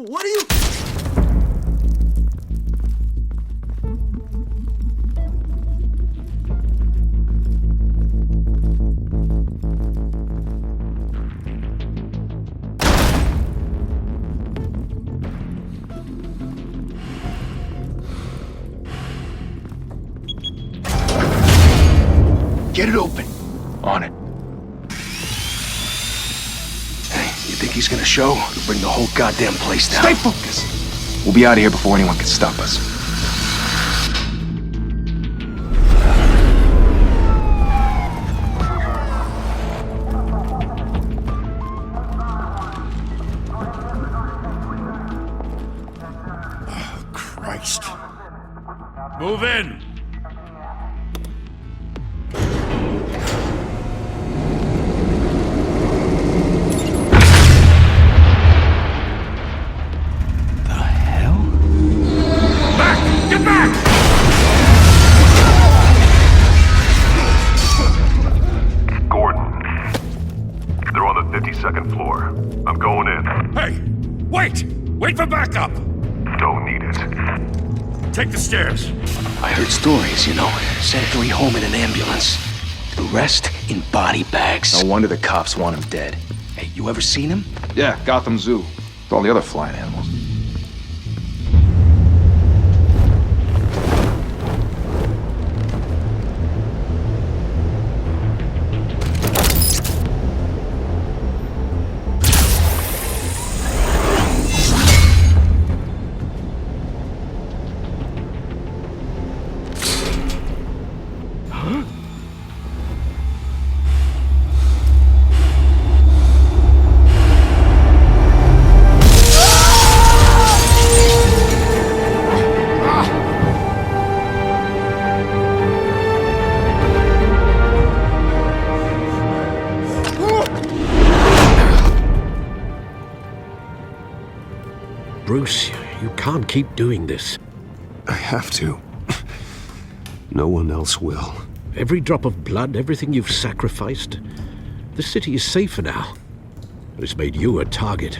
What are you... Get it open. On it. Hey, you think he's gonna show? He'll bring the whole goddamn place down. Stay focused! We'll be out of here before anyone can stop us. Oh, Christ. Move in! Get back! Gordon. They're on the 52nd floor. I'm going in. Hey! Wait! Wait for backup! Don't need it. Take the stairs. I heard stories, you know. Sent 3 home in an ambulance. The rest in body bags. No wonder the cops want him dead. Hey, you ever seen him? Yeah, Gotham Zoo. With all the other flying animals. Bruce, you can't keep doing this. I have to. No one else will. Every drop of blood, everything you've sacrificed. The city is safer now. But it's made you a target.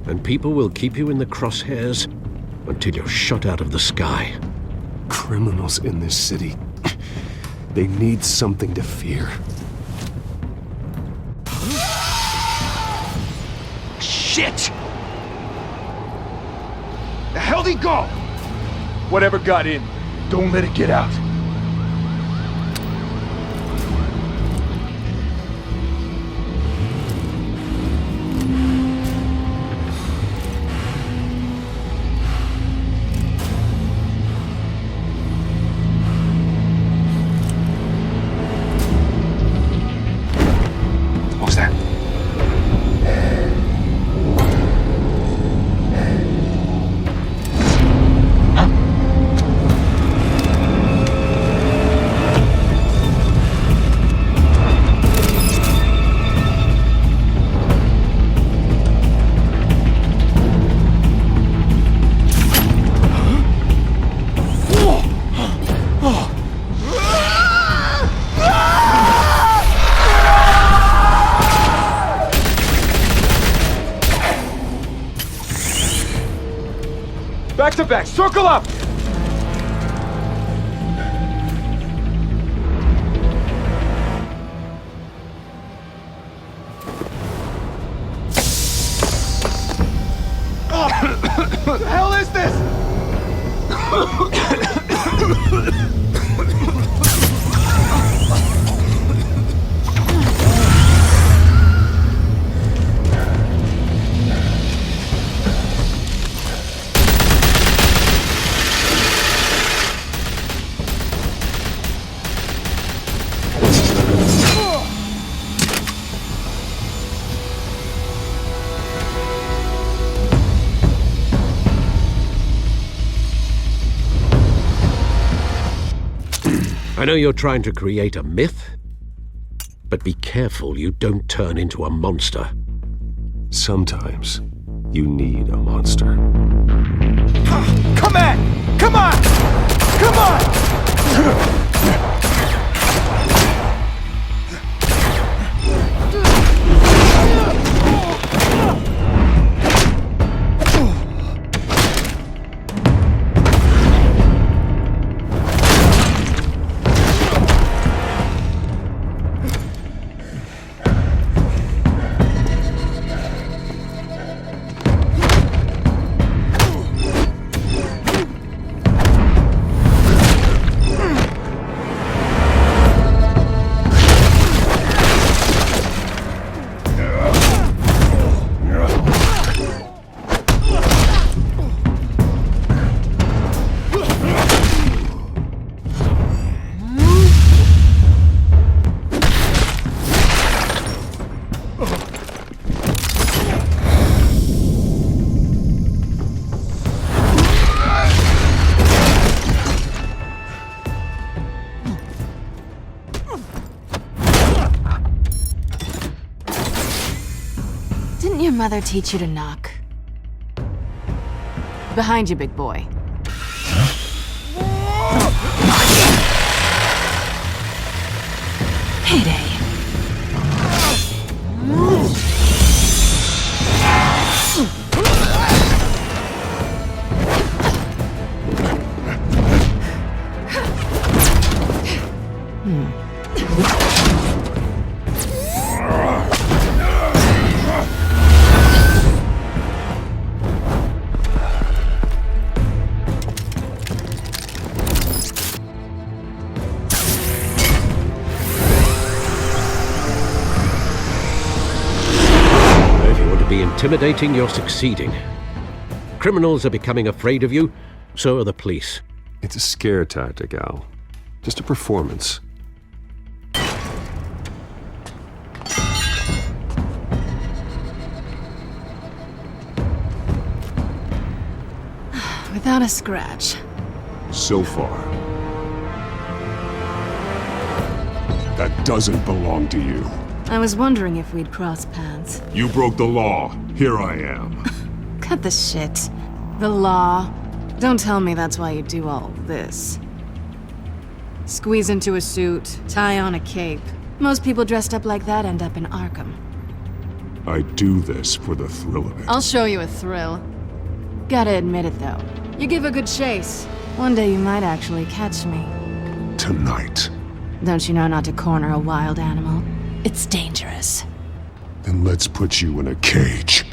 And people will keep you in the crosshairs until you're shot out of the sky. Criminals in this city. They need something to fear. Shit! The hell'd he go? Whatever got in, don't let it get out. What was that? Back to back, circle up! What the hell is this? I know you're trying to create a myth, but be careful you don't turn into a monster. Sometimes you need a monster. Come on! Come on! Come on! Didn't your mother teach you to knock? Behind you, big boy. Heyday. Intimidating, you're succeeding. Criminals are becoming afraid of you, so are the police. It's a scare tactic, Al. Just a performance. Without a scratch. So far. That doesn't belong to you. I was wondering if we'd cross paths. You broke the law. Here I am. Cut the shit. The law. Don't tell me that's why you do all this. Squeeze into a suit, tie on a cape. Most people dressed up like that end up in Arkham. I do this for the thrill of it. I'll show you a thrill. Gotta admit it, though. You give a good chase. One day you might actually catch me. Tonight. Don't you know not to corner a wild animal? It's dangerous. Then let's put you in a cage.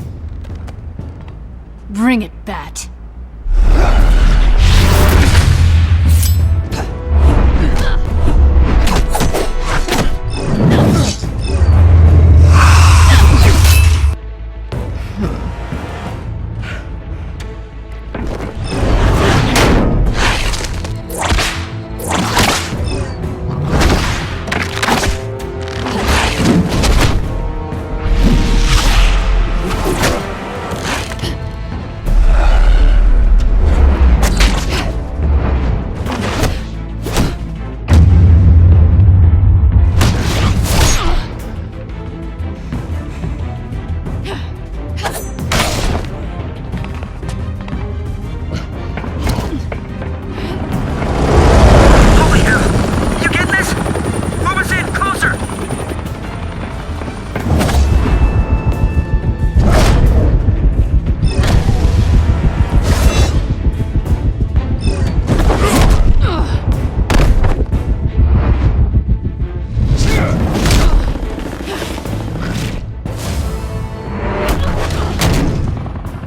Bring it, Bat.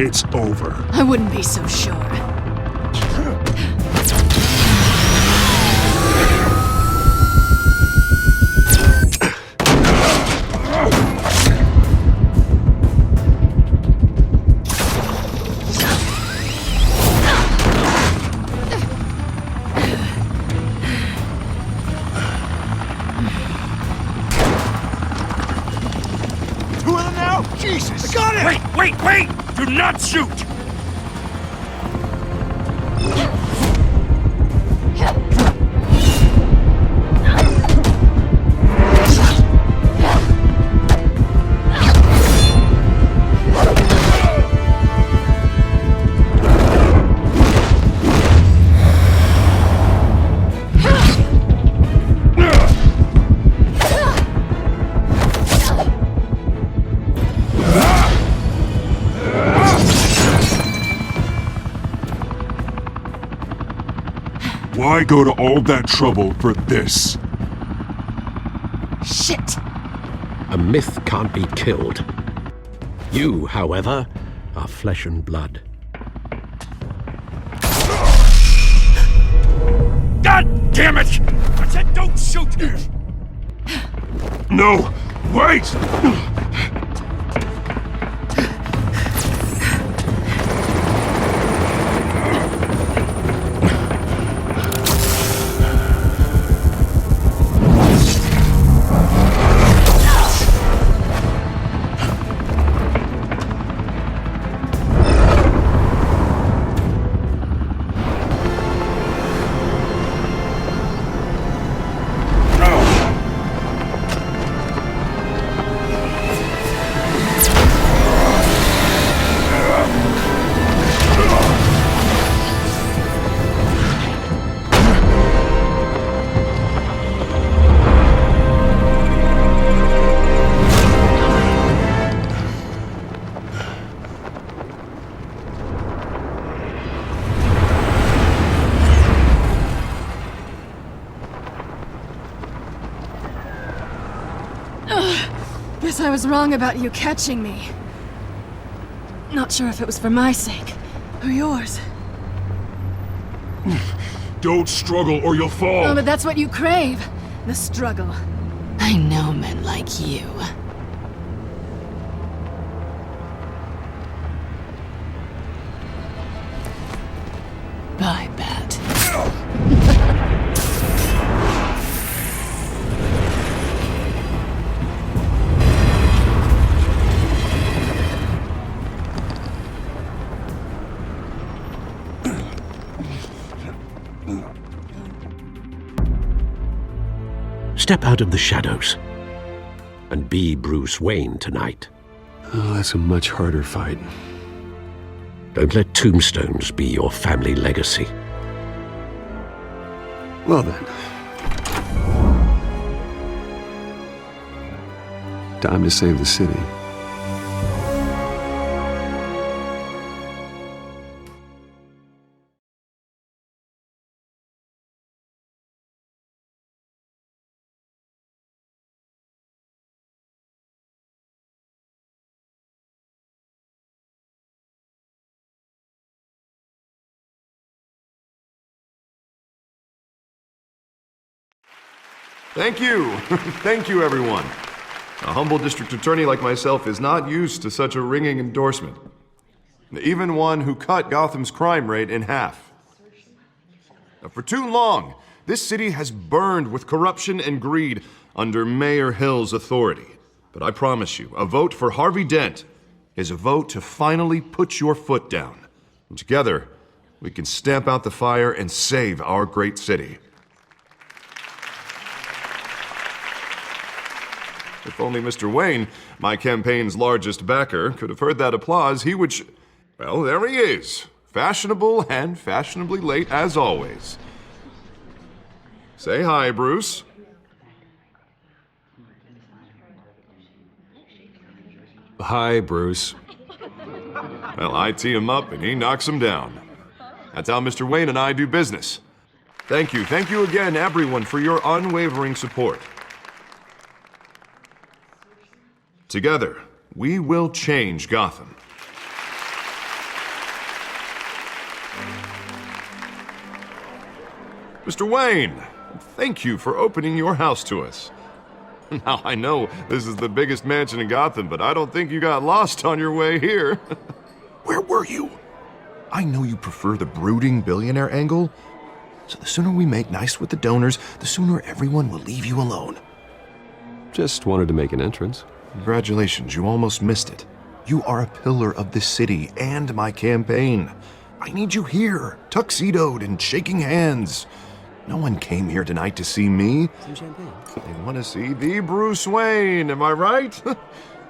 It's over. I wouldn't be so sure. Two of them now? Jesus! I got it! Wait! Do not shoot! Why go to all that trouble for this? Shit! A myth can't be killed. You, however, are flesh and blood. God damn it! I said don't shoot! No! Wait! Guess I was wrong about you catching me. Not sure if it was for my sake or yours. Don't struggle or you'll fall. Oh, but that's what you crave. The struggle. I know men like you. Bye, Bat. Step out of the shadows and be Bruce Wayne tonight. Oh, that's a much harder fight. Don't let tombstones be your family legacy. Well then. Time to save the city. Thank you. Thank you, everyone. A humble district attorney like myself is not used to such a ringing endorsement. Even one who cut Gotham's crime rate in half. For too long, this city has burned with corruption and greed under Mayor Hill's authority. But I promise you, a vote for Harvey Dent is a vote to finally put your foot down. And together, we can stamp out the fire and save our great city. If only Mr. Wayne, my campaign's largest backer, could have heard that applause, he would well, there he is. Fashionable and fashionably late as always. Say hi, Bruce. Hi, Bruce. Well, I tee him up and he knocks him down. That's how Mr. Wayne and I do business. Thank you again, everyone, for your unwavering support. Together, we will change Gotham. Mr. Wayne, thank you for opening your house to us. Now, I know this is the biggest mansion in Gotham, but I don't think you got lost on your way here. Where were you? I know you prefer the brooding billionaire angle, so the sooner we make nice with the donors, the sooner everyone will leave you alone. Just wanted to make an entrance. Congratulations, you almost missed it. You are a pillar of this city and my campaign. I need you here, tuxedoed and shaking hands. No one came here tonight to see me. Some champagne. They want to see the Bruce Wayne, am I right?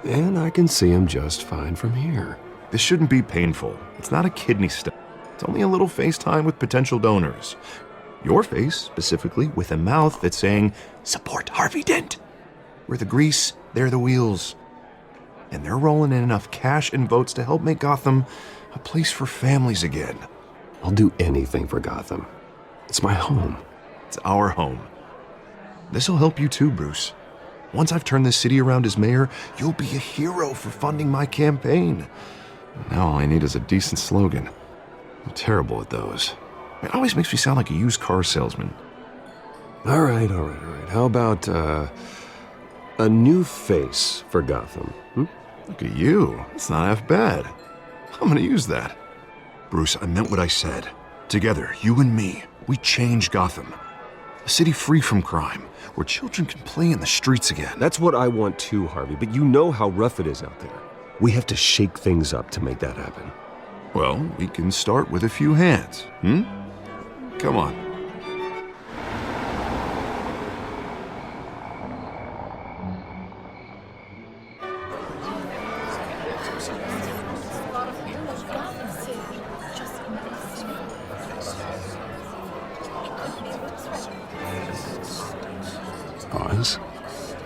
And I can see him just fine from here. This shouldn't be painful. It's not a kidney stone. It's only a little FaceTime with potential donors. Your face, specifically, with a mouth that's saying, "Support Harvey Dent." We're the grease, they're the wheels. And they're rolling in enough cash and votes to help make Gotham a place for families again. I'll do anything for Gotham. It's my home. It's our home. This'll help you too, Bruce. Once I've turned this city around as mayor, you'll be a hero for funding my campaign. Now all I need is a decent slogan. I'm terrible at those. It always makes me sound like a used car salesman. All right. How about, a new face for Gotham? Look at you. It's not half bad. I'm gonna use that. Bruce, I meant what I said. Together, you and me, we change Gotham. A city free from crime, where children can play in the streets again. That's what I want too, Harvey, but you know how rough it is out there. We have to shake things up to make that happen. Well, we can start with a few hands, Come on. Pause.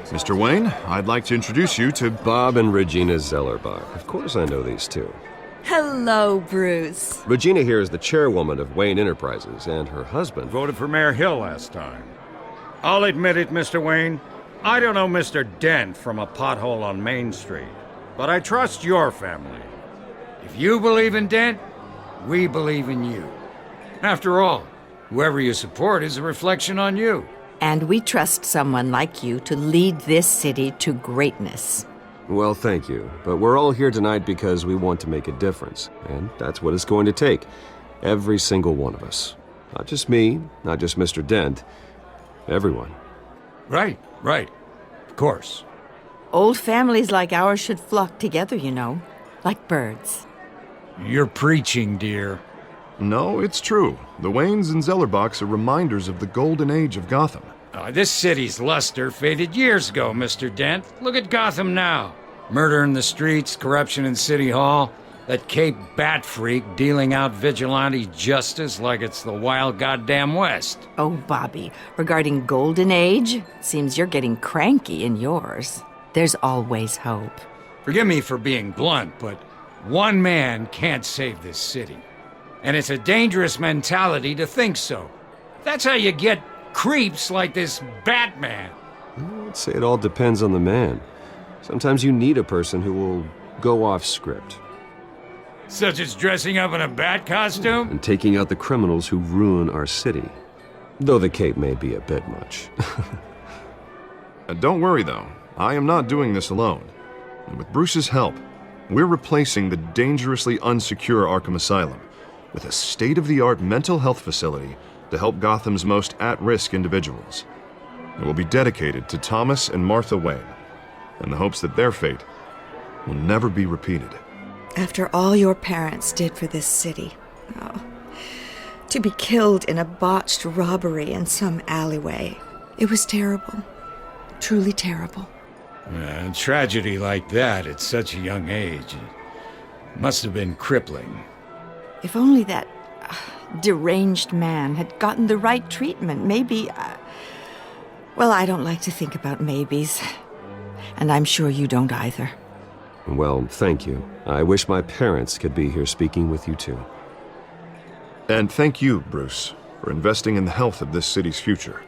Mr. Wayne, I'd like to introduce you to Bob and Regina Zellerbach. Of course I know these two. Hello, Bruce. Regina here is the chairwoman of Wayne Enterprises, and her husband... Voted for Mayor Hill last time. I'll admit it, Mr. Wayne. I don't know Mr. Dent from a pothole on Main Street, but I trust your family. If you believe in Dent, we believe in you. After all, whoever you support is a reflection on you. And we trust someone like you to lead this city to greatness. Well, thank you. But we're all here tonight because we want to make a difference. And that's what it's going to take. Every single one of us. Not just me, not just Mr. Dent. Everyone. Right. Of course. Old families like ours should flock together, you know, like birds. You're preaching, dear. No, it's true. The Waynes and Zellerbachs are reminders of the golden age of Gotham. This city's luster faded years ago, Mr. Dent. Look at Gotham now. Murder in the streets, corruption in City Hall, that Cape Bat freak dealing out vigilante justice like it's the wild goddamn West. Oh, Bobby, regarding Golden Age, seems you're getting cranky in yours. There's always hope. Forgive me for being blunt, but one man can't save this city. And it's a dangerous mentality to think so. That's how you get creeps like this Batman. I'd say it all depends on the man. Sometimes you need a person who will go off script. Such as dressing up in a bat costume? And taking out the criminals who ruin our city. Though the cape may be a bit much. Don't worry, though. I am not doing this alone. And with Bruce's help, we're replacing the dangerously unsecure Arkham Asylum with a state-of-the-art mental health facility to help Gotham's most at-risk individuals. It will be dedicated to Thomas and Martha Wayne, in the hopes that their fate will never be repeated. After all your parents did for this city, to be killed in a botched robbery in some alleyway, it was terrible. Truly terrible. A tragedy like that at such a young age must have been crippling. If only that deranged man had gotten the right treatment, maybe... well, I don't like to think about maybes. And I'm sure you don't either. Well, thank you. I wish my parents could be here speaking with you too. And thank you, Bruce, for investing in the health of this city's future.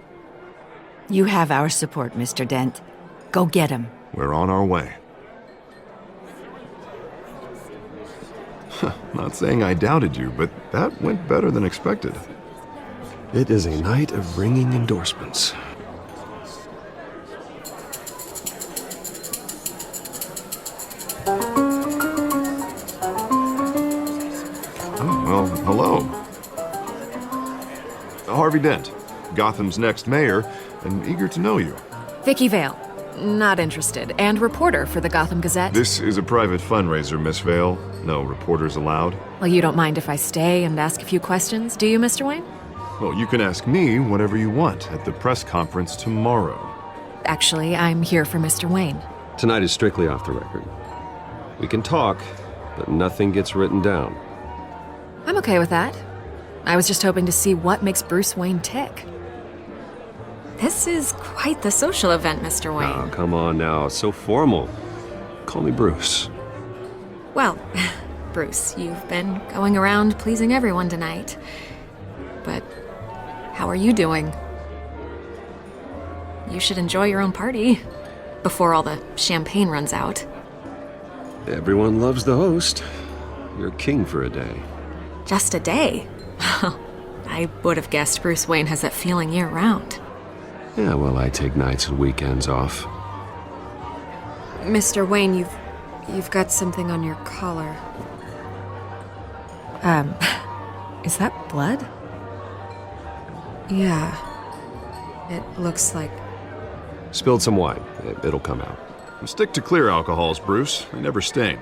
You have our support, Mr. Dent. Go get him. We're on our way. Not saying I doubted you, but that went better than expected. It is a night of ringing endorsements. Oh, well, hello. Harvey Dent, Gotham's next mayor, and eager to know you. Vicky Vale. Not interested. And reporter for the Gotham Gazette. This is a private fundraiser, Miss Vale. No reporters allowed. Well, you don't mind if I stay and ask a few questions, do you, Mr. Wayne? Well, you can ask me whatever you want at the press conference tomorrow. Actually, I'm here for Mr. Wayne. Tonight is strictly off the record. We can talk, but nothing gets written down. I'm okay with that. I was just hoping to see what makes Bruce Wayne tick. This is quite the social event, Mr. Wayne. Oh, come on now. So formal. Call me Bruce. Well, Bruce, you've been going around pleasing everyone tonight. But how are you doing? You should enjoy your own party before all the champagne runs out. Everyone loves the host. You're king for a day. Just a day? I would have guessed Bruce Wayne has that feeling year-round. Yeah, well, I take nights and weekends off. Mr. Wayne, you've got something on your collar. Is that blood? Yeah. It looks like... Spilled some wine. It'll come out. Stick to clear alcohols, Bruce. They never stain.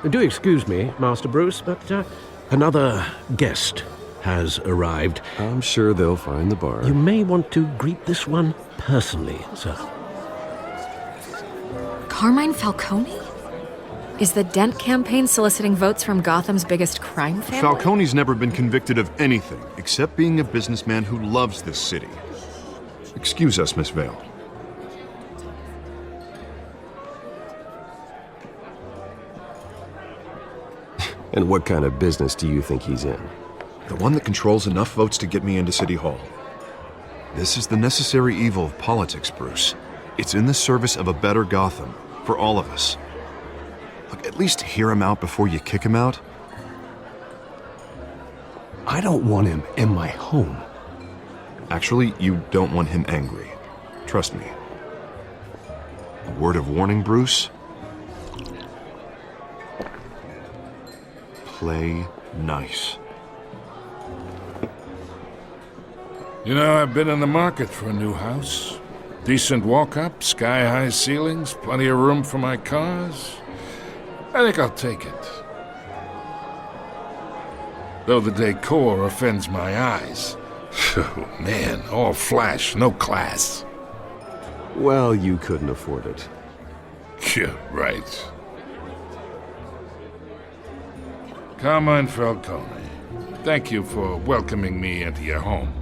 Do excuse me, Master Bruce, but another guest has arrived. I'm sure they'll find the bar. You may want to greet this one personally, sir. Carmine Falcone? Is the Dent campaign soliciting votes from Gotham's biggest crime family? Falcone's never been convicted of anything except being a businessman who loves this city. Excuse us, Miss Vale. And what kind of business do you think he's in? The one that controls enough votes to get me into City Hall. This is the necessary evil of politics, Bruce. It's in the service of a better Gotham, for all of us. Look, at least hear him out before you kick him out. I don't want him in my home. Actually, you don't want him angry. Trust me. A word of warning, Bruce. Play nice. You know, I've been in the market for a new house. Decent walk-up, sky-high ceilings, plenty of room for my cars. I think I'll take it. Though the decor offends my eyes. Oh, man, all flash, no class. Well, you couldn't afford it. Yeah, right. Carmine Falcone, thank you for welcoming me into your home.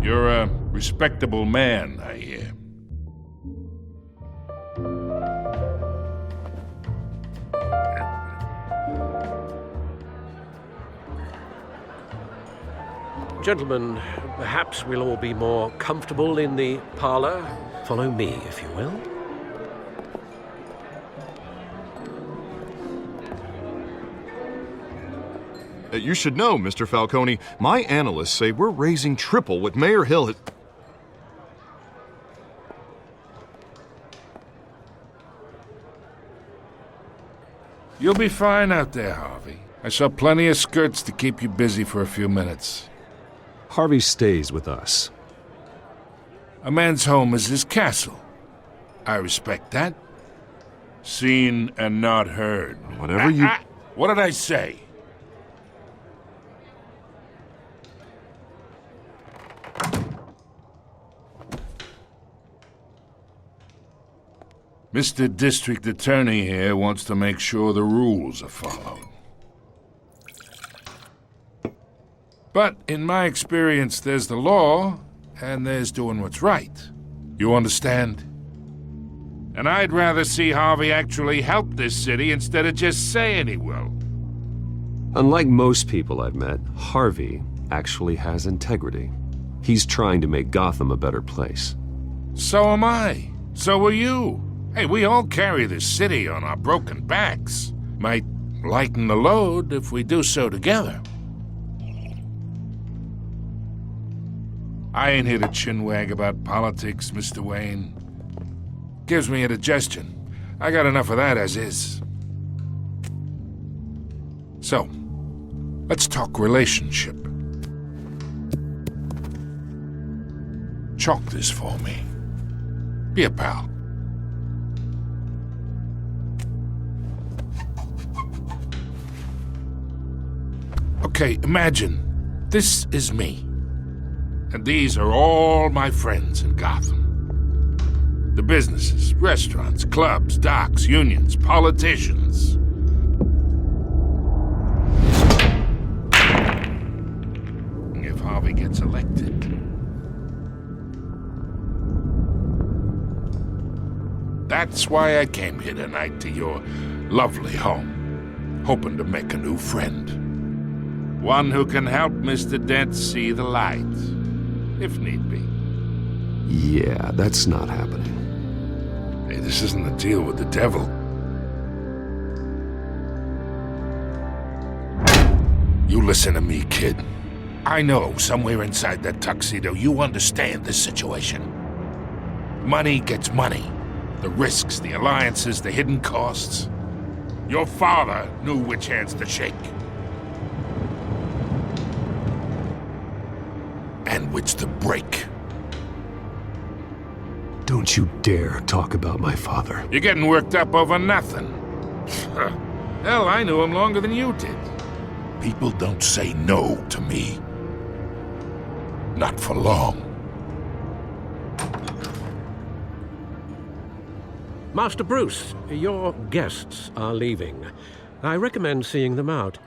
You're a respectable man, I hear. Gentlemen, perhaps we'll all be more comfortable in the parlor. Follow me, if you will. You should know, Mr. Falcone, my analysts say we're raising triple what Mayor Hill has... You'll be fine out there, Harvey. I saw plenty of skirts to keep you busy for a few minutes. Harvey stays with us. A man's home is his castle. I respect that. Seen and not heard. Whatever you... What did I say? Mr. District Attorney here wants to make sure the rules are followed. But in my experience, there's the law, and there's doing what's right. You understand? And I'd rather see Harvey actually help this city instead of just saying he will. Unlike most people I've met, Harvey actually has integrity. He's trying to make Gotham a better place. So am I. So are you. Hey, we all carry this city on our broken backs. Might lighten the load if we do so together. I ain't here to chinwag about politics, Mr. Wayne. Gives me indigestion. I got enough of that as is. So, let's talk relationship. Chalk this for me. Be a pal. Okay, imagine this is me. And these are all my friends in Gotham. The businesses, restaurants, clubs, docks, unions, politicians. If Harvey gets elected. That's why I came here tonight to your lovely home, hoping to make a new friend. One who can help Mr. Dent see the light, if need be. Yeah, that's not happening. Hey, this isn't a deal with the devil. You listen to me, kid. I know somewhere inside that tuxedo you understand this situation. Money gets money. The risks, the alliances, the hidden costs. Your father knew which hands to shake. And which to break. Don't you dare talk about my father. You're getting worked up over nothing. Hell, I knew him longer than you did. People don't say no to me. Not for long. Master Bruce, your guests are leaving. I recommend seeing them out.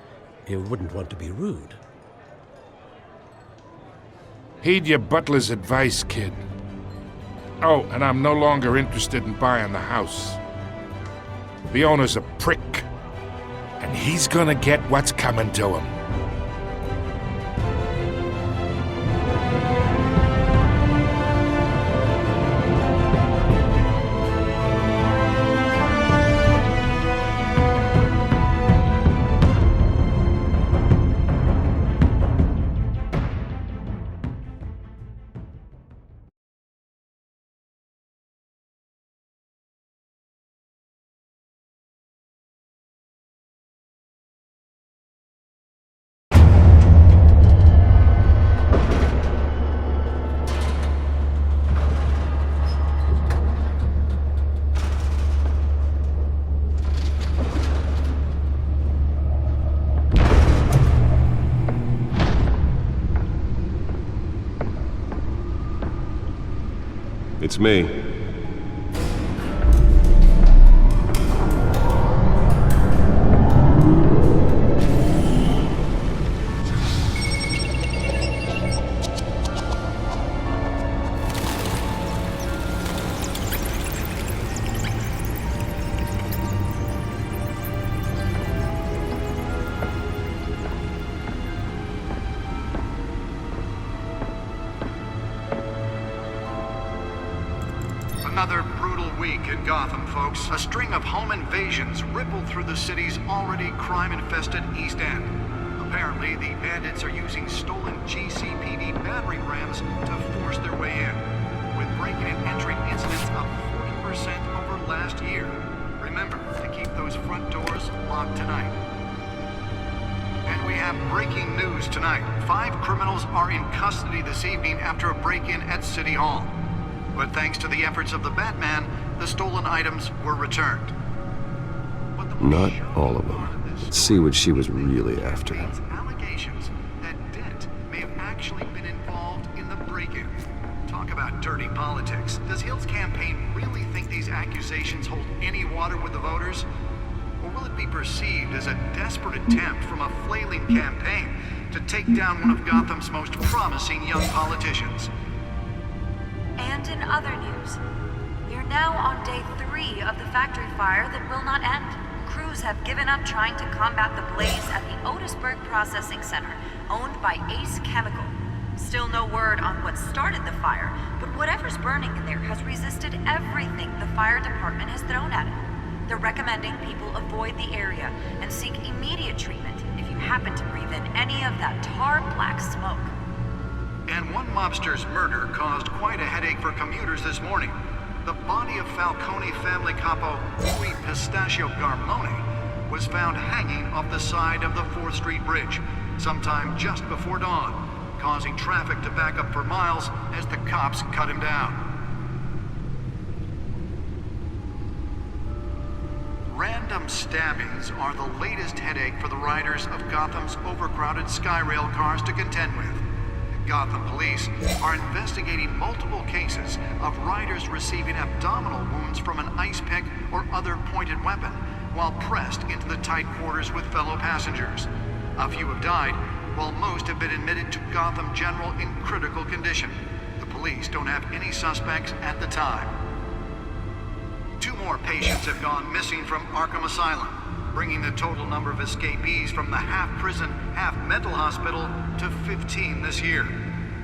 You wouldn't want to be rude. Heed your butler's advice, kid. Oh, and I'm no longer interested in buying the house. The owner's a prick. And he's gonna get what's coming to him. It's me. Another brutal week in Gotham, folks. A string of home invasions rippled through the city's already crime-infested East End. Apparently, the bandits are using stolen GCPD battering rams to force their way in, with breaking and entering incidents up 40% over last year. Remember to keep those front doors locked tonight. And we have breaking news tonight. 5 criminals are in custody this evening after a break-in at City Hall. But thanks to the efforts of the Batman, the stolen items were returned. Not all of them. Let's see what she was really after. Allegations that Dent may have actually been involved in the break-in. Talk about dirty politics. Does Hill's campaign really think these accusations hold any water with the voters? Or will it be perceived as a desperate attempt from a flailing campaign to take down one of Gotham's most promising young politicians? And in other news, we are now on day 3 of the factory fire that will not end. Crews have given up trying to combat the blaze at the Otisburg Processing Center, owned by Ace Chemical. Still no word on what started the fire, but whatever's burning in there has resisted everything the fire department has thrown at it. They're recommending people avoid the area and seek immediate treatment if you happen to breathe in any of that tar black smoke. And one mobster's murder caused quite a headache for commuters this morning. The body of Falcone family capo Louis Pistachio Garmone was found hanging off the side of the 4th Street Bridge sometime just before dawn, causing traffic to back up for miles as the cops cut him down. Random stabbings are the latest headache for the riders of Gotham's overcrowded Skyrail cars to contend with. Gotham police are investigating multiple cases of riders receiving abdominal wounds from an ice pick or other pointed weapon while pressed into the tight quarters with fellow passengers. A few have died, while most have been admitted to Gotham General in critical condition. The police don't have any suspects at the time. 2 more patients have gone missing from Arkham Asylum, bringing the total number of escapees from the half-prison, half-mental hospital to 15 this year.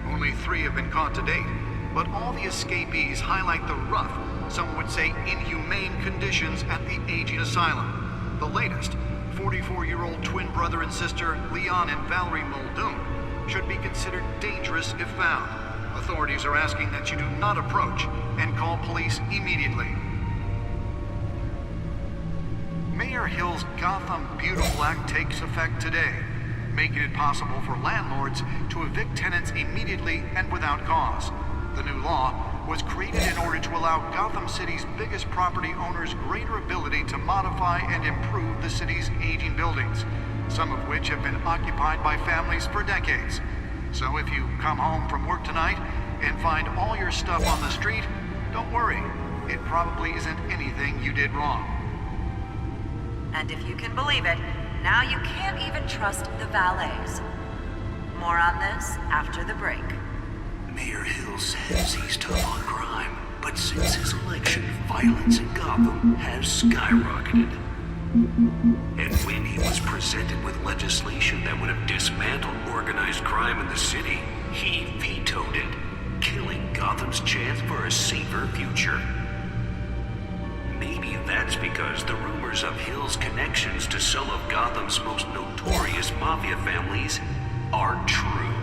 Only 3 have been caught to date, but all the escapees highlight the rough, some would say inhumane conditions at the aging asylum. The latest, 44-year-old twin brother and sister Leon and Valerie Muldoon, should be considered dangerous if found. Authorities are asking that you do not approach and call police immediately. Mayor Hill's Gotham Beautiful Act takes effect today, making it possible for landlords to evict tenants immediately and without cause. The new law was created in order to allow Gotham City's biggest property owners greater ability to modify and improve the city's aging buildings, some of which have been occupied by families for decades. So if you come home from work tonight and find all your stuff on the street, don't worry. It probably isn't anything you did wrong. And if you can believe it, now you can't even trust the valets. More on this after the break. Mayor Hill says he's tough on crime, but since his election, violence in Gotham has skyrocketed. And when he was presented with legislation that would have dismantled organized crime in the city, he vetoed it, killing Gotham's chance for a safer future. Maybe that's because the rumors of Hill's connections to some of Gotham's most notorious mafia families are true.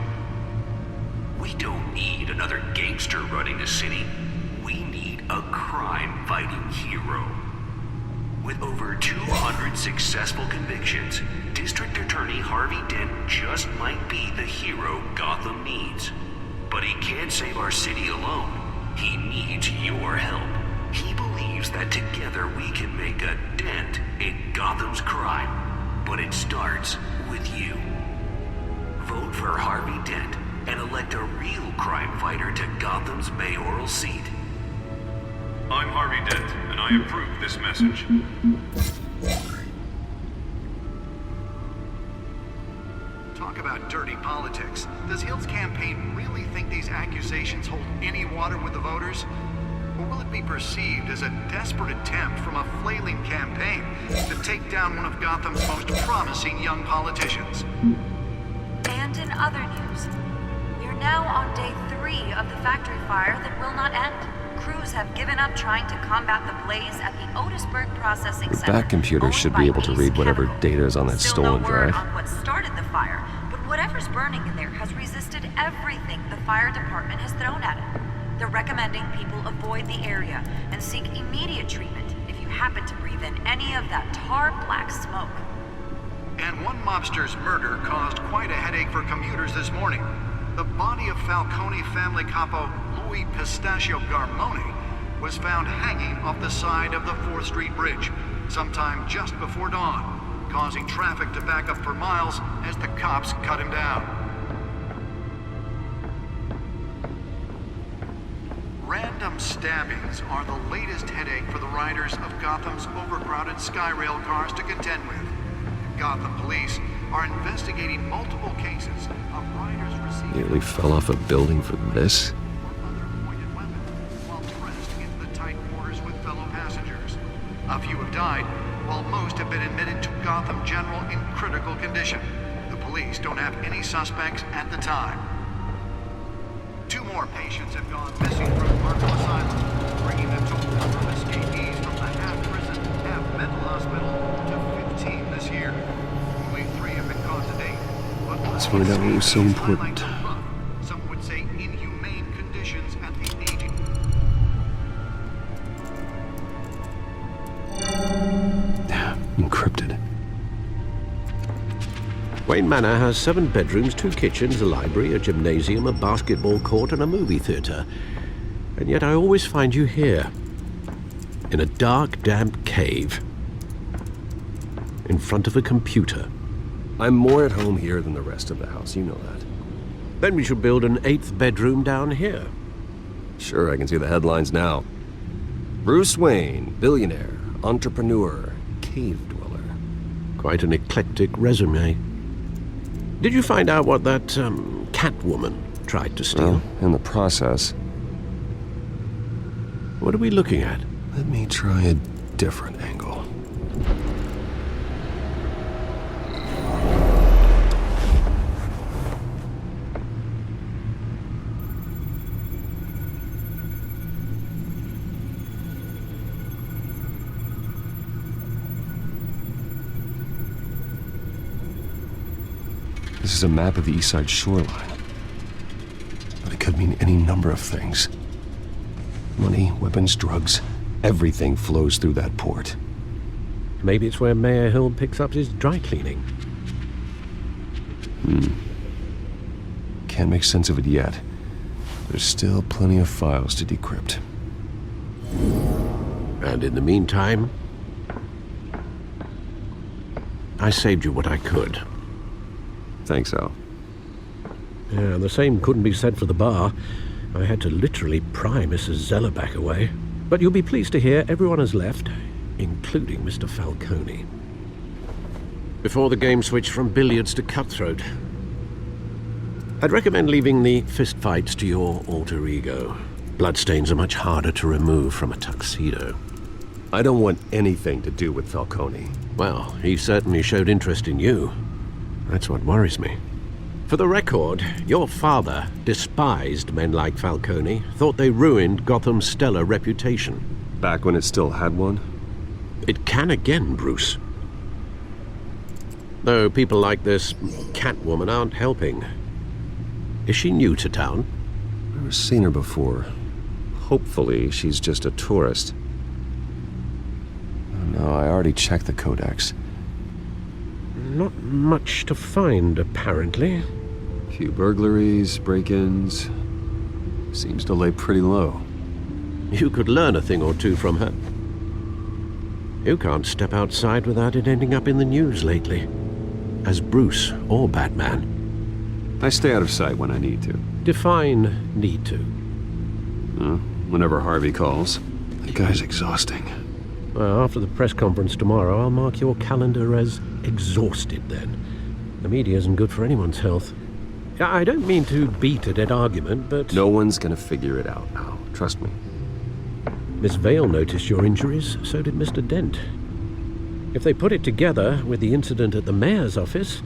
We don't need another gangster running the city. We need a crime-fighting hero. With over 200 successful convictions, District Attorney Harvey Dent just might be the hero Gotham needs. But he can't save our city alone. He needs your help. He believes that together we can make a dent in Gotham's crime. But it starts with you. Vote for Harvey Dent and elect a real crime fighter to Gotham's mayoral seat. I'm Harvey Dent, and I approve this message. Talk about dirty politics. Does Hill's campaign really think these accusations hold any water with the voters? Or will it be perceived as a desperate attempt from a flailing campaign to take down one of Gotham's most promising young politicians? And in other news, you're now on day 3 of the factory fire that will not end. Crews have given up trying to combat the blaze at the Otisburg Processing Center. That computer should be able to read whatever data is on that Still stolen no word drive. on what started the fire, but whatever's burning in there has resisted everything the fire department has thrown at it. They're recommending people avoid the area and seek immediate treatment if you happen to breathe in any of that tar-black smoke. And one mobster's murder caused quite a headache for commuters this morning. The body of Falcone family capo Louis Pistachio Garmoni was found hanging off the side of the 4th Street Bridge sometime just before dawn, causing traffic to back up for miles as the cops cut him down. Random stabbings are the latest headache for the riders of Gotham's overcrowded Skyrail cars to contend with. Gotham police are investigating multiple cases of riders receiving Nearly fell off a building for this? while pressed into the tight quarters with fellow passengers. A few have died, while most have been admitted to Gotham General in critical condition. The police don't have any suspects at the time. 2 more patients have gone missing from Arkham Asylum, bringing the total number of escapees from the half-prison, half-mental hospital to 15 this year. Only 3 have been caught to date. But Let's find out what was so important. some would say inhumane conditions at the aging. Encrypted. Wayne Manor has 7 bedrooms, 2 kitchens, a library, a gymnasium, a basketball court, and a movie theater. And yet I always find you here, in a dark, damp cave, in front of a computer. I'm more at home here than the rest of the house, you know that. Then we should build an 8th bedroom down here. Sure, I can see the headlines now. Bruce Wayne, billionaire, entrepreneur, cave dweller. Quite an eclectic resume. Did you find out what that, Catwoman tried to steal? Well, in the process. What are we looking at? Let me try a different angle. This is a map of the East Side shoreline. But it could mean any number of things. Money, weapons, drugs, everything flows through that port. Maybe it's where Mayor Hill picks up his dry cleaning. Can't make sense of it yet. There's still plenty of files to decrypt. And in the meantime, I saved you what I could. Thanks, Al. Yeah, the same couldn't be said for the bar. I had to literally pry Mrs. Zellerback away. But you'll be pleased to hear everyone has left, including Mr. Falcone. Before the game switched from billiards to cutthroat. I'd recommend leaving the fistfights to your alter ego. Bloodstains are much harder to remove from a tuxedo. I don't want anything to do with Falcone. Well, he certainly showed interest in you. That's what worries me. For the record, your father despised men like Falcone, thought they ruined Gotham's stellar reputation. Back when it still had one? It can again, Bruce. Though people like this Catwoman aren't helping. Is she new to town? I've never seen her before. Hopefully, she's just a tourist. Oh, no, I already checked the codex. Not much to find, apparently. Few burglaries, break-ins. Seems to lay pretty low. You could learn a thing or two from her. You can't step outside without it ending up in the news lately. As Bruce or Batman. I stay out of sight when I need to. Define need to. Whenever Harvey calls. That guy's exhausting. Well, after the press conference tomorrow, I'll mark your calendar as exhausted then. The media isn't good for anyone's health. I don't mean to beat a dead argument, but... No one's gonna figure it out now. Trust me. Miss Vale noticed your injuries, so did Mr. Dent. If they put it together with the incident at the mayor's office,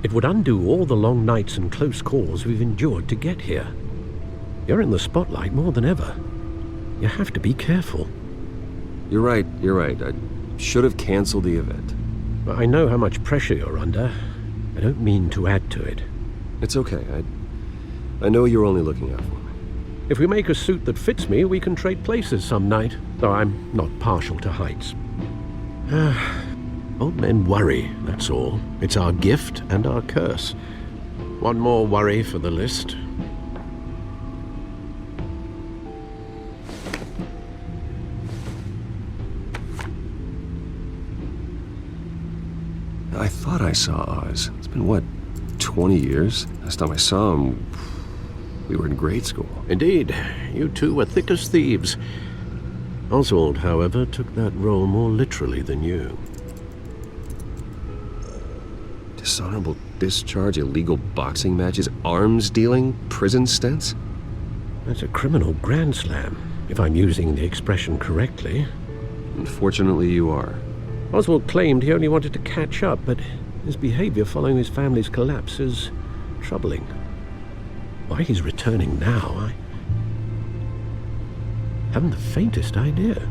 it would undo all the long nights and close calls we've endured to get here. You're in the spotlight more than ever. You have to be careful. You're right. I should have canceled the event. I know how much pressure you're under. I don't mean to add to it. It's okay. I know you're only looking out for me. If we make a suit that fits me, we can trade places some night, though I'm not partial to heights. Old men worry, that's all. It's our gift and our curse. One more worry for the list. I thought I saw Oz. It's been, what, 20 years? Last time I saw him, we were in grade school. Indeed. You two were thick as thieves. Oswald, however, took that role more literally than you. Dishonorable discharge, illegal boxing matches, arms dealing, prison stints? That's a criminal grand slam, if I'm using the expression correctly. Unfortunately, you are. Oswald claimed he only wanted to catch up, but his behavior following his family's collapse is troubling. Why he's returning now, I haven't the faintest idea.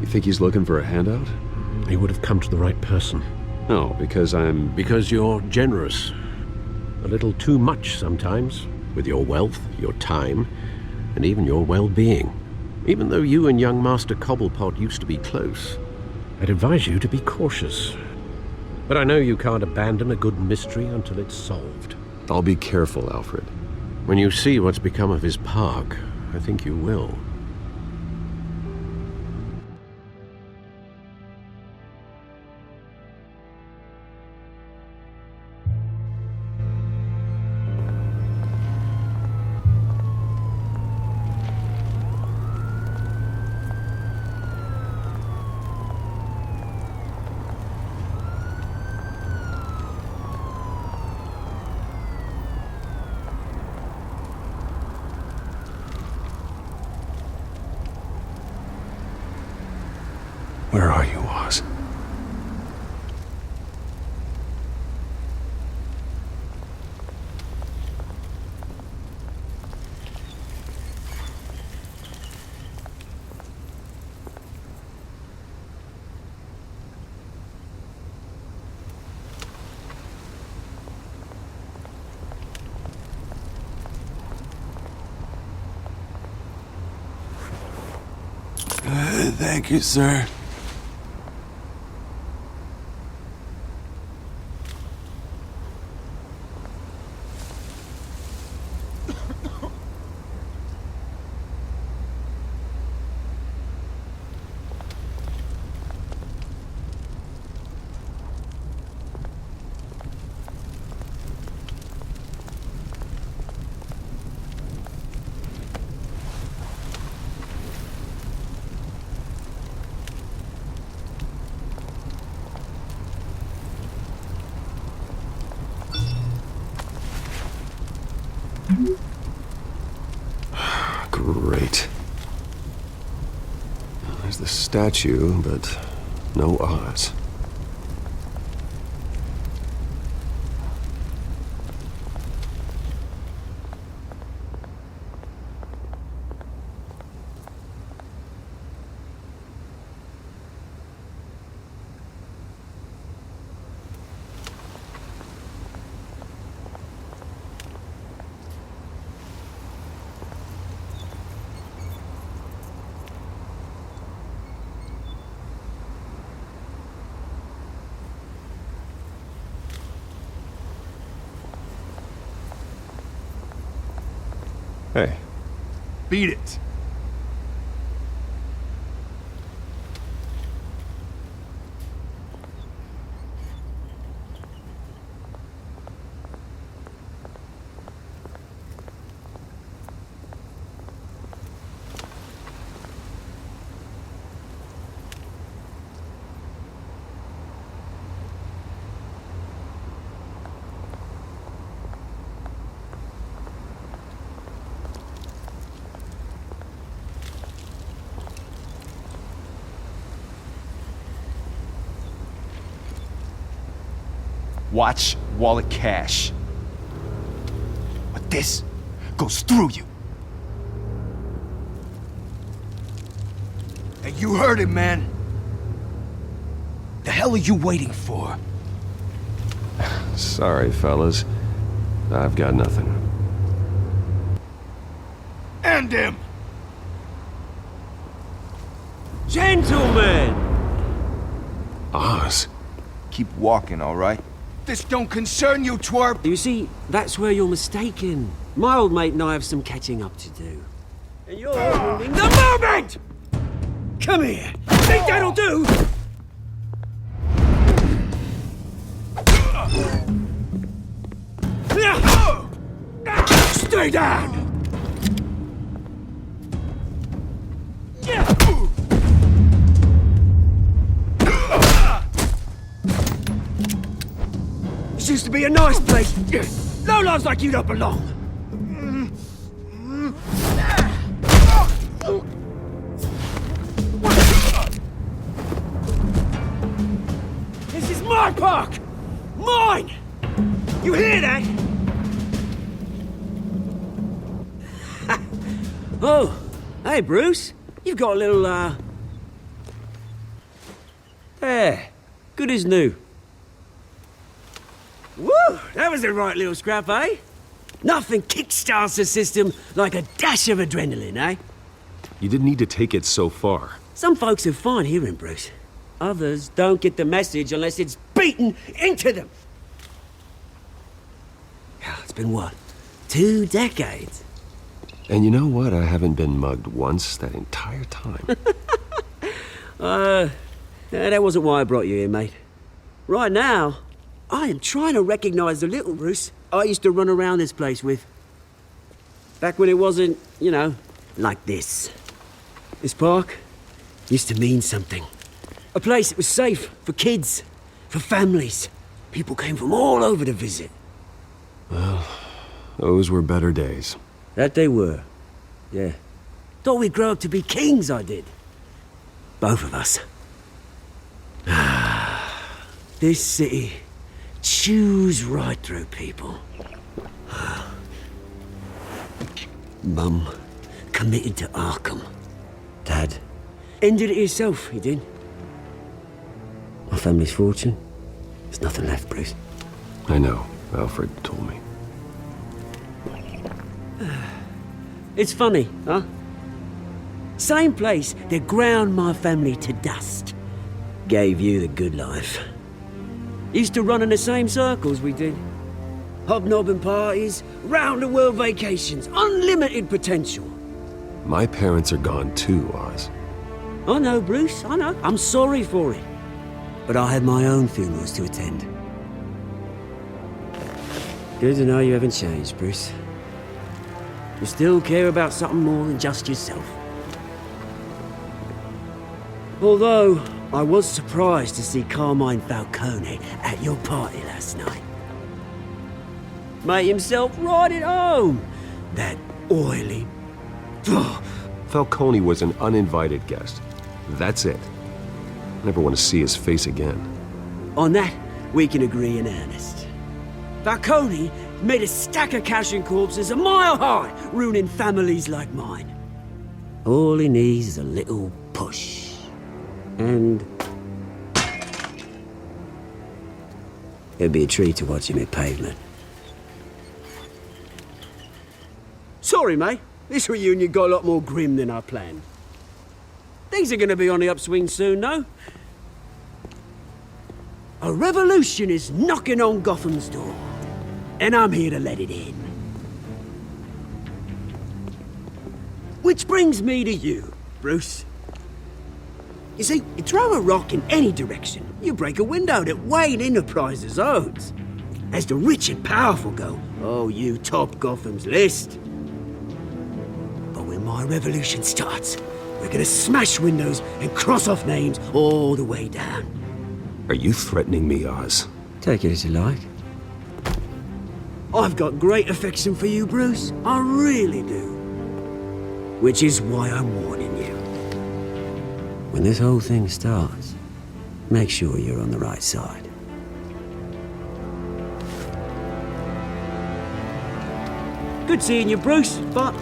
You think he's looking for a handout? He would have come to the right person. No, because Because you're generous. A little too much sometimes, with your wealth, your time, and even your well-being. Even though you and young Master Cobblepot used to be close, I'd advise you to be cautious. But I know you can't abandon a good mystery until it's solved. I'll be careful, Alfred. When you see what's become of his park, I think you will. Where are you, Oz? Thank you, sir. Great. There's the statue, but No Oz. Hey. Beat it. Watch wallet cash. But this goes through you. Hey, you heard it, man. The hell are you waiting for? Sorry, fellas. I've got nothing. End him! Gentlemen! Oz. Keep walking, all right? This don't concern you, twerp! You see, that's where you're mistaken. My old mate and I have some catching up to do. And you're ruining the moment! Come here! Think that'll do? Stay down! This used to be a nice place. No lives like you don't belong. This is my park! Mine! You hear that? Oh, hey Bruce. You've got a little, There. Good as new. Woo! That was a right little scrap, eh? Nothing kickstarts the system like a dash of adrenaline, eh? You didn't need to take it so far. Some folks are fine hearing, Bruce. Others don't get the message unless it's beaten into them. It's been what? 2 decades? And you know what? I haven't been mugged once that entire time. That wasn't why I brought you here, mate. Right now, I am trying to recognize the little Bruce I used to run around this place with. Back when it wasn't, you know, like this. This park used to mean something. A place that was safe for kids, for families. People came from all over to visit. Well, those were better days. That they were. Yeah. Thought we'd grow up to be kings, I did. Both of us. This city chews right through people. Mum committed to Arkham. Dad ended it himself, he did. My family's fortune. There's nothing left, Bruce. I know. Alfred told me. It's funny, huh? Same place that ground my family to dust gave you the good life. Used to run in the same circles we did. Hobnobbing parties, round-the-world vacations, unlimited potential. My parents are gone too, Oz. I know, Bruce, I know. I'm sorry for it. But I had my own funerals to attend. Good to know you haven't changed, Bruce. You still care about something more than just yourself. Although, I was surprised to see Carmine Falcone at your party last night. Made himself right at home. That oily... Falcone was an uninvited guest. That's it. I never want to see his face again. On that, we can agree in earnest. Falcone made a stack of cash and corpses a mile high, ruining families like mine. All he needs is a little push. And it'd be a treat to watch him hit pavement. Sorry, mate. This reunion got a lot more grim than I planned. Things are gonna be on the upswing soon, though. A revolution is knocking on Gotham's door, and I'm here to let it in. Which brings me to you, Bruce. You see, you throw a rock in any direction, you break a window that Wayne Enterprises owns. As the rich and powerful go, oh, you top Gotham's list. But when my revolution starts, we're gonna smash windows and cross off names all the way down. Are you threatening me, Oz? Take it as you like. I've got great affection for you, Bruce. I really do. Which is why I'm warning you. When this whole thing starts, make sure you're on the right side. Good seeing you, Bruce, but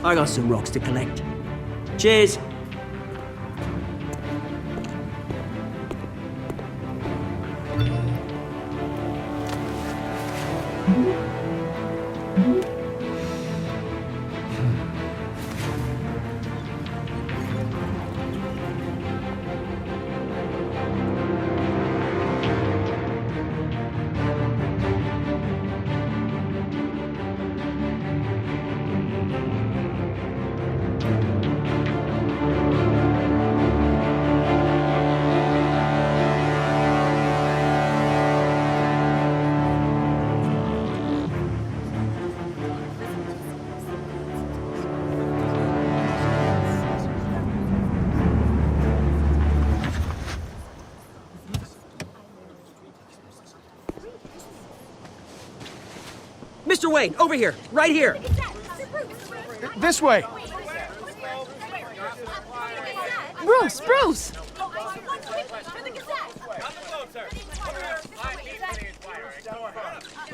I got some rocks to collect. Cheers. Mr. Wayne, over here, right here. This way! Bruce!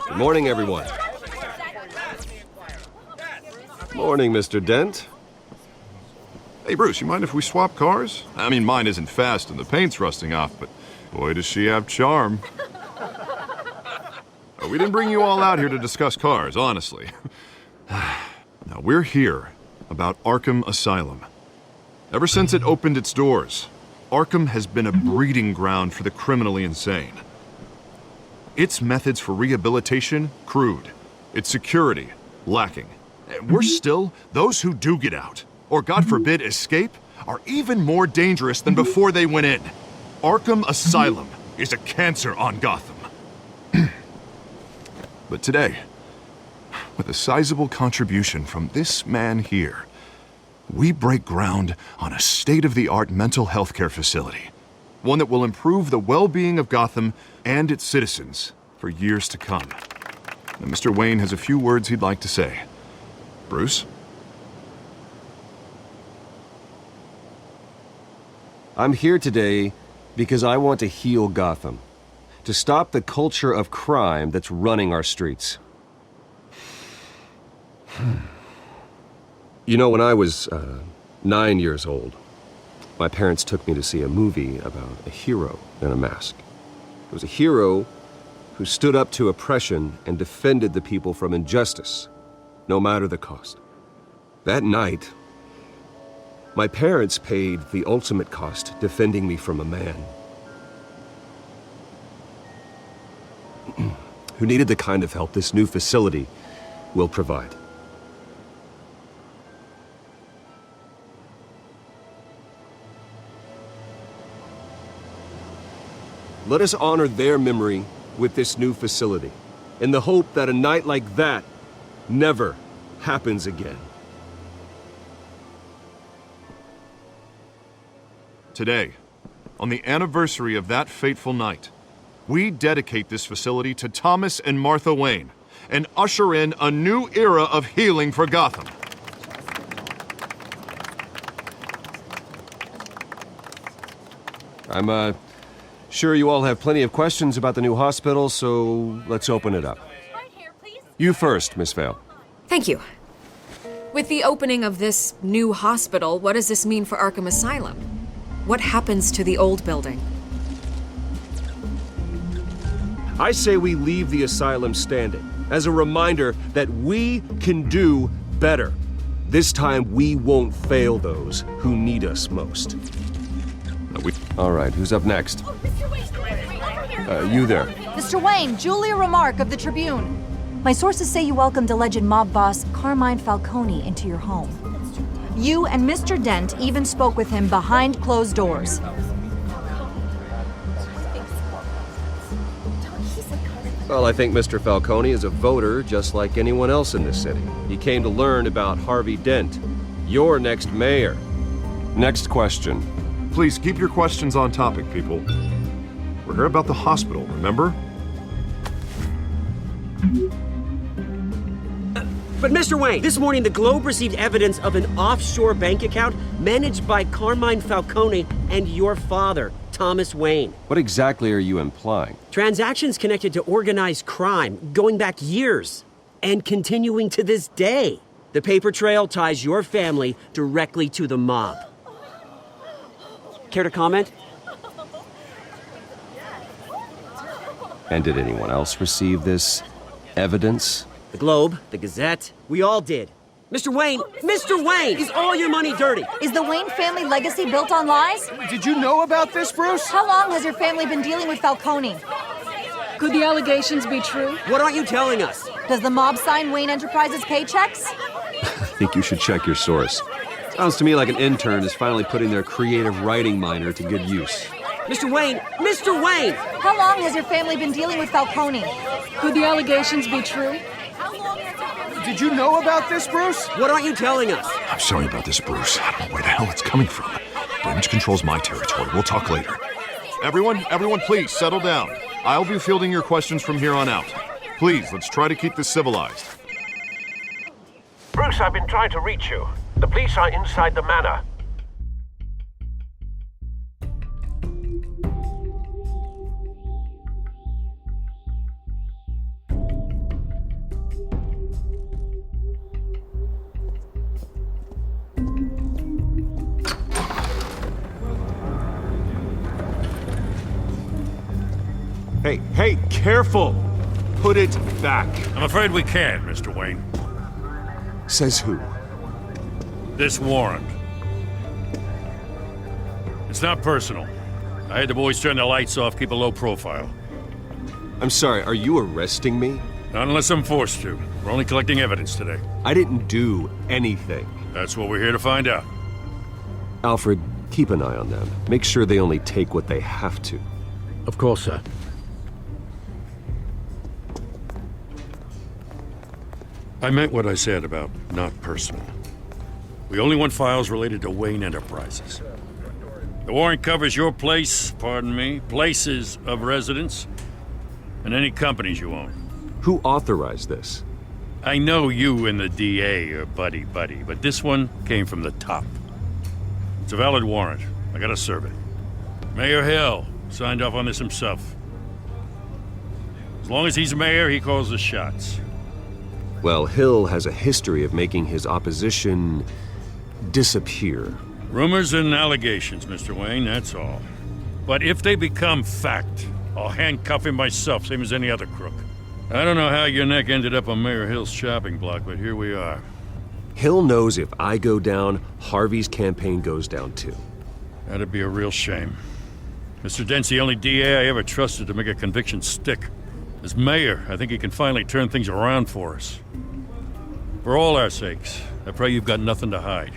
Good morning, everyone. Morning, Mr. Dent. Hey, Bruce, you mind if we swap cars? I mean, mine isn't fast and the paint's rusting off, but boy, does she have charm. We didn't bring you all out here to discuss cars, honestly. Now, we're here about Arkham Asylum. Ever since it opened its doors, Arkham has been a breeding ground for the criminally insane. Its methods for rehabilitation, crude. Its security, lacking. And worse still, those who do get out, or God forbid, escape, are even more dangerous than before they went in. Arkham Asylum is a cancer on Gotham. But today, with a sizable contribution from this man here, we break ground on a state-of-the-art mental health care facility. One that will improve the well-being of Gotham and its citizens for years to come. Now, Mr. Wayne has a few words he'd like to say. Bruce? I'm here today because I want to heal Gotham. To stop the culture of crime that's running our streets. You know, when I was 9 years old, my parents took me to see a movie about a hero in a mask. It was a hero who stood up to oppression and defended the people from injustice, no matter the cost. That night, my parents paid the ultimate cost defending me from a man who needed the kind of help this new facility will provide. Let us honor their memory with this new facility, in the hope that a night like that never happens again. Today, on the anniversary of that fateful night, we dedicate this facility to Thomas and Martha Wayne and usher in a new era of healing for Gotham. I'm sure you all have plenty of questions about the new hospital, so let's open it up. You first, Miss Vale. Thank you. With the opening of this new hospital, what does this mean for Arkham Asylum? What happens to the old building? I say we leave the asylum standing as a reminder that we can do better. This time we won't fail those who need us most. All right, who's up next? You there. Mr. Wayne, Julia Remark of the Tribune. My sources say you welcomed alleged mob boss Carmine Falcone into your home. You and Mr. Dent even spoke with him behind closed doors. Well, I think Mr. Falcone is a voter just like anyone else in this city. He came to learn about Harvey Dent, your next mayor. Next question. Please keep your questions on topic, people. We're here about the hospital, remember? But Mr. Wayne, this morning the Globe received evidence of an offshore bank account managed by Carmine Falcone and your father, Thomas Wayne. What exactly are you implying? Transactions connected to organized crime going back years and continuing to this day. The paper trail ties your family directly to the mob. Care to comment? And did anyone else receive this evidence? The Globe, the Gazette, we all did. Mr. Wayne, is all your money dirty? Is the Wayne family legacy built on lies? Did you know about this, Bruce? How long has your family been dealing with Falcone? Could the allegations be true? What aren't you telling us? Does the mob sign Wayne Enterprises paychecks? I think you should check your source. Sounds to me like an intern is finally putting their creative writing minor to good use. Mr. Wayne! How long has your family been dealing with Falcone? Could the allegations be true? Did you know about this, Bruce? What aren't you telling us? I'm sorry about this, Bruce. I don't know where the hell it's coming from. Damage control's my territory. We'll talk later. Everyone, please settle down. I'll be fielding your questions from here on out. Please, let's try to keep this civilized. Bruce, I've been trying to reach you. The police are inside the manor. Hey, careful! Put it back. I'm afraid we can't, Mr. Wayne. Says who? This warrant. It's not personal. I had the boys turn the lights off, keep a low profile. I'm sorry, are you arresting me? Not unless I'm forced to. We're only collecting evidence today. I didn't do anything. That's what we're here to find out. Alfred, keep an eye on them. Make sure they only take what they have to. Of course, sir. I meant what I said about not personal. We only want files related to Wayne Enterprises. The warrant covers your places of residence, and any companies you own. Who authorized this? I know you and the DA are buddy-buddy, but this one came from the top. It's a valid warrant. I gotta serve it. Mayor Hill signed off on this himself. As long as he's mayor, he calls the shots. Well, Hill has a history of making his opposition disappear. Rumors and allegations, Mr. Wayne, that's all. But if they become fact, I'll handcuff him myself, same as any other crook. I don't know how your neck ended up on Mayor Hill's chopping block, but here we are. Hill knows if I go down, Harvey's campaign goes down too. That'd be a real shame. Mr. Dent's the only DA I ever trusted to make a conviction stick. As mayor, I think he can finally turn things around for us. For all our sakes, I pray you've got nothing to hide.